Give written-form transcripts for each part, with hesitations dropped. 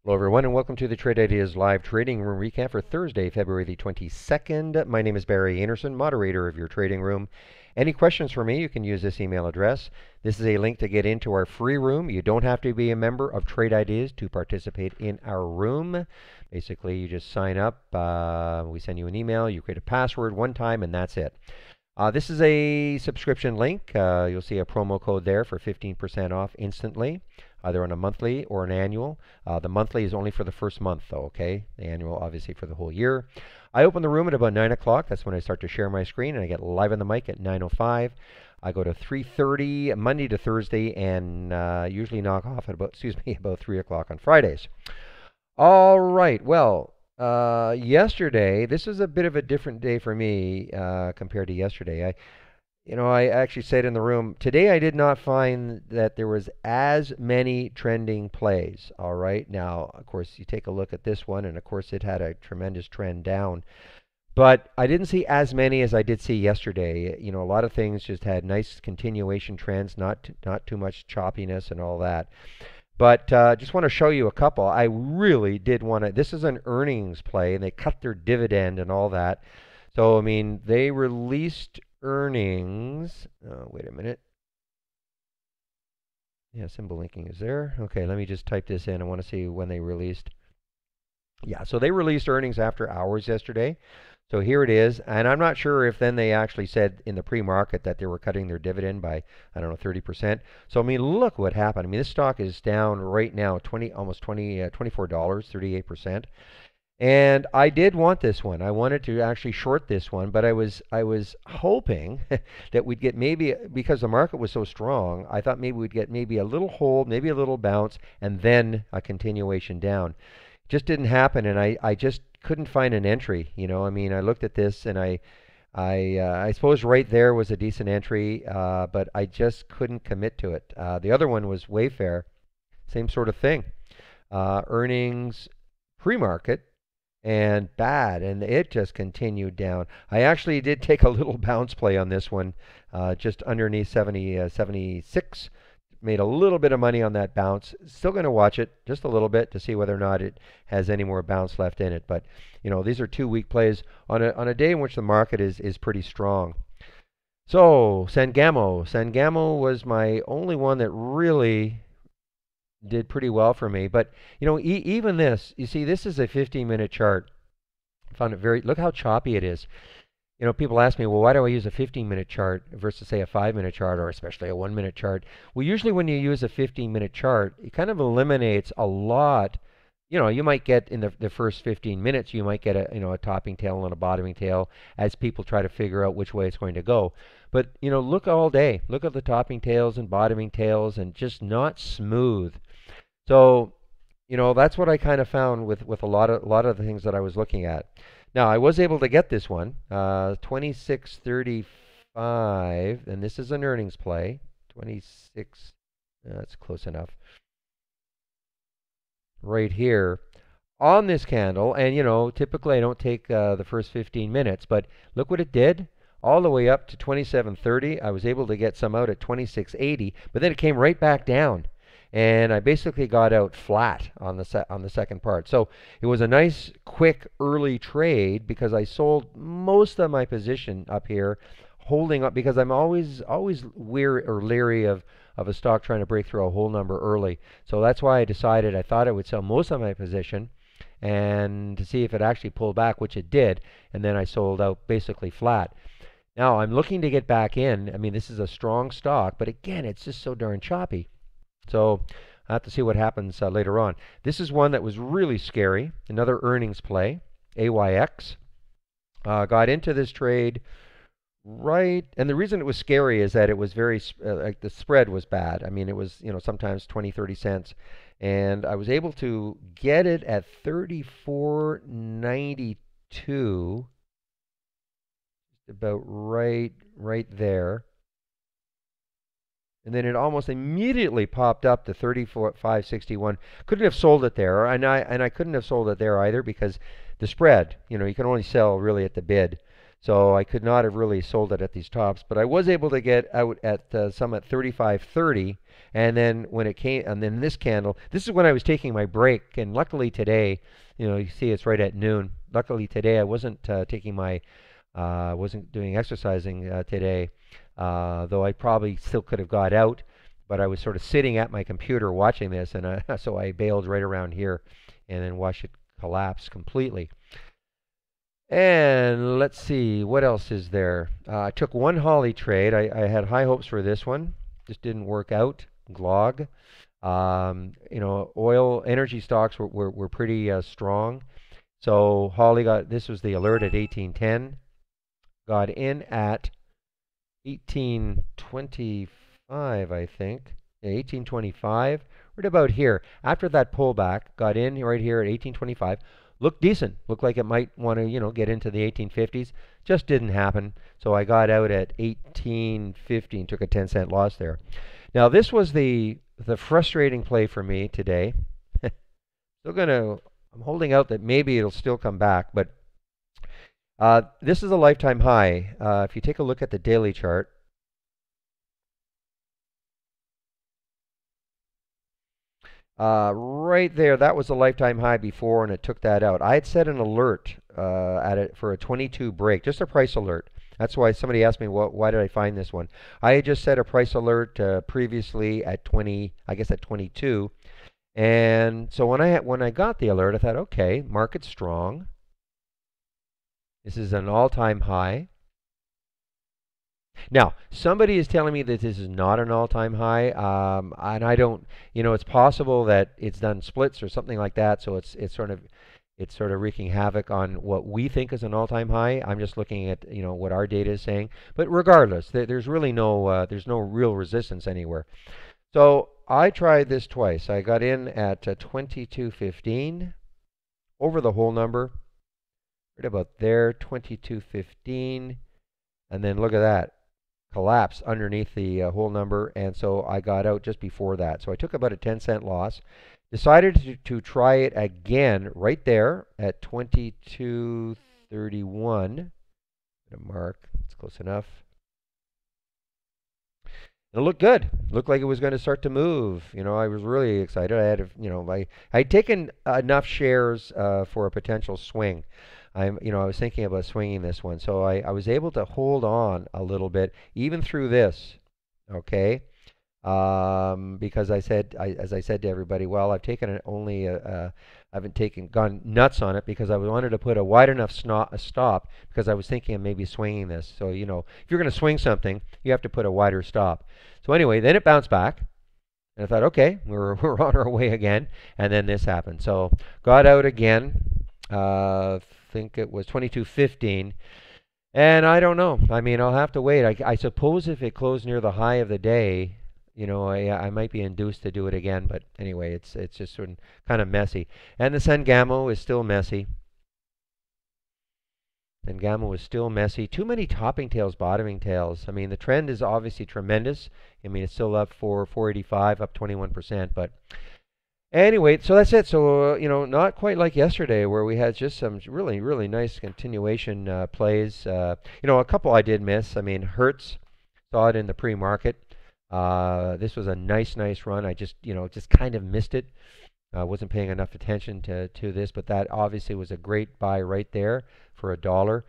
Hello, everyone, and welcome to the Trade Ideas Live Trading Room Recap for Thursday, February the 22nd. My name is Barry Anderson, moderator of your trading room. Any questions for me, you can use this email address. This is a link to get into our free room. You don't have to be a member of Trade Ideas to participate in our room. Basically, you just sign up. We send you an email. You create a password one time, and that's it. This is a subscription link. You'll see a promo code there for 15% off instantly, either on a monthly or an annual. The monthly is only for the first month, though, okay? The annual, obviously, for the whole year. I open the room at about 9 o'clock. That's when I start to share my screen, and I get live on the mic at 9:05. I go to 3:30 Monday to Thursday, and usually knock off at about 3 o'clock on Fridays. All right. Well, yesterday, this was a bit of a different day for me compared to yesterday. I actually said in the room today I did not find that there was as many trending plays. All right. Now, of course, you take a look at this one, and of course, it had a tremendous trend down. But I didn't see as many as I did see yesterday. A lot of things just had nice continuation trends, not too much choppiness and all that. But just want to show you a couple. I really did want to. This is an earnings play, and they cut their dividend and all that. So, I mean, they released earnings. Wait a minute. Yeah, symbol linking is there. Okay, let me just type this in. I want to see when they released. Yeah, so they released earnings after hours yesterday. So here it is, and I'm not sure if then they actually said in the pre-market that they were cutting their dividend by, I don't know, 30%. So I mean, look what happened. I mean, this stock is down right now almost $24, 38%. And I did want this one. I wanted to actually short this one, but I was hoping that we'd get maybe, because the market was so strong, I thought maybe we'd get maybe a little hold, maybe a little bounce, and then a continuation down. Just didn't happen, and I just couldn't find an entry. I mean, I looked at this, and I suppose right there was a decent entry, but I just couldn't commit to it. The other one was Wayfair, same sort of thing. Earnings pre-market and bad, and it just continued down. I actually did take a little bounce play on this one, just underneath 76. Made a little bit of money on that bounce. Still going to watch it just a little bit to see whether or not it has any more bounce left in it. But these are 2 week plays on a day in which the market is pretty strong. So SunGamma was my only one that really did pretty well for me. But even this, you see, this is a 15-minute chart. I found it look how choppy it is. People ask me, well, why do I use a 15-minute chart versus, say, a 5-minute chart, or especially a 1-minute chart? Well, usually when you use a 15-minute chart, it kind of eliminates a lot. You might get in the first 15 minutes, you might get a topping tail and a bottoming tail as people try to figure out which way it's going to go. But, look all day. Look at the topping tails and bottoming tails, and just not smooth. So, that's what I kind of found with a lot of the things that I was looking at. Now, I was able to get this one, 26.35, and this is an earnings play. 26, that's close enough. Right here on this candle, and typically I don't take the first 15 minutes, but look what it did. All the way up to 27.30. I was able to get some out at 26.80, but then it came right back down. And I basically got out flat on the second part. So it was a nice, quick, early trade because I sold most of my position up here, holding up because I'm always leery of a stock trying to break through a whole number early. So that's why I decided I thought I would sell most of my position and to see if it actually pulled back, which it did, and then I sold out basically flat. Now I'm looking to get back in. I mean, this is a strong stock, but again, it's just so darn choppy. So I have to see what happens later on. This is one that was really scary. Another earnings play, AYX. Got into this trade right, and the reason it was scary is that it was very, like the spread was bad. I mean, it was, sometimes 20, 30 cents. And I was able to get it at 34.92, about right there. And then it almost immediately popped up to 34.561. Couldn't have sold it there, and I couldn't have sold it there either because the spread. You can only sell really at the bid. So I could not have really sold it at these tops, but I was able to get out at some at 35.30, and then when it came, and then this candle, this is when I was taking my break, and luckily today, you see it's right at noon. Luckily today I wasn't wasn't doing exercising today, though I probably still could have got out, but I was sort of sitting at my computer watching this, and so I bailed right around here, and then watched it collapse completely. And let's see, what else is there? I took one Holly trade. I had high hopes for this one. Just didn't work out. Glog. Oil, energy stocks were pretty strong. So Holly this was the alert at 1810. Got in at 1825, I think. Yeah, 1825. Right about here. After that pullback, got in right here at 1825. Looked decent. Looked like it might want to, get into the 1850s. Just didn't happen. So I got out at 1815. Took a 10-cent loss there. Now this was the frustrating play for me today. I'm holding out that maybe it'll still come back, but this is a lifetime high. If you take a look at the daily chart, right there, that was a lifetime high before, and it took that out. I had set an alert at it for a 22 break, just a price alert. That's why somebody asked me, why did I find this one? I had just set a price alert previously at 20, I guess at 22. And so when I got the alert, I thought, okay, market's strong. This is an all-time high. Now, somebody is telling me that this is not an all-time high, and I don't, it's possible that it's done splits or something like that, so it's sort of wreaking havoc on what we think is an all-time high. I'm just looking at, what our data is saying. But regardless, there's really there's no real resistance anywhere. So I tried this twice. I got in at 22.15 over the whole number, right about there, 22.15, and then look at that. Collapse underneath the whole number, and so I got out just before that. So I took about a 10-cent loss. Decided to try it again right there at 22.31. Mark, it's close enough. It looked good. Looked like it was going to start to move. I was really excited. I'd taken enough shares for a potential swing. I was thinking about swinging this one, so I was able to hold on a little bit, even through this, okay? Because as I said to everybody, well, I've taken it only, I haven't gone nuts on it because I wanted to put a wide enough stop because I was thinking of maybe swinging this. So, if you're going to swing something, you have to put a wider stop. So anyway, then it bounced back. And I thought, okay, we're on our way again. And then this happened. So got out again. I think it was 22.15. And I don't know. I mean, I'll have to wait. I suppose if it closed near the high of the day, I might be induced to do it again. But anyway, it's just sort of kind of messy. And the SunGamma is still messy. And Gamma was still messy. Too many topping tails, bottoming tails. I mean, the trend is obviously tremendous. I mean, it's still up for 485, up 21%. But anyway, so that's it. So, not quite like yesterday where we had just some really, really nice continuation plays. A couple I did miss. I mean, Hertz, saw it in the pre-market. This was a nice run. I just kind of missed it. Wasn't paying enough attention to this, but that obviously was a great buy right there for $1.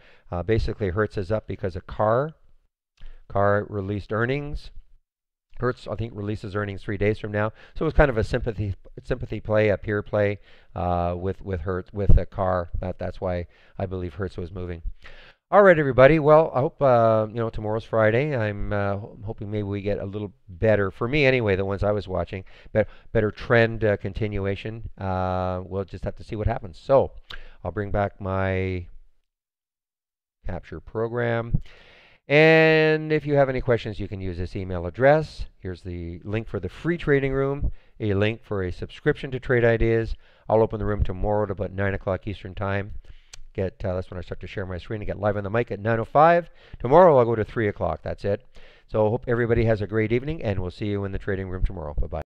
Basically, Hertz is up because of Car released earnings. Hertz, I think, releases earnings 3 days from now, so it was kind of a sympathy play, a peer play with Hertz, with a Car. That's why I believe Hertz was moving. All right, everybody. Well, I hope tomorrow's Friday. I'm hoping maybe we get a little better, for me anyway, the ones I was watching, better trend continuation. We'll just have to see what happens. So I'll bring back my capture program. And if you have any questions, you can use this email address. Here's the link for the free trading room, a link for a subscription to Trade Ideas. I'll open the room tomorrow at about 9 o'clock Eastern Time. That's when I start to share my screen and get live on the mic at 9:05. Tomorrow I'll go to 3 o'clock. That's it. So I hope everybody has a great evening, and we'll see you in the trading room tomorrow. Bye-bye.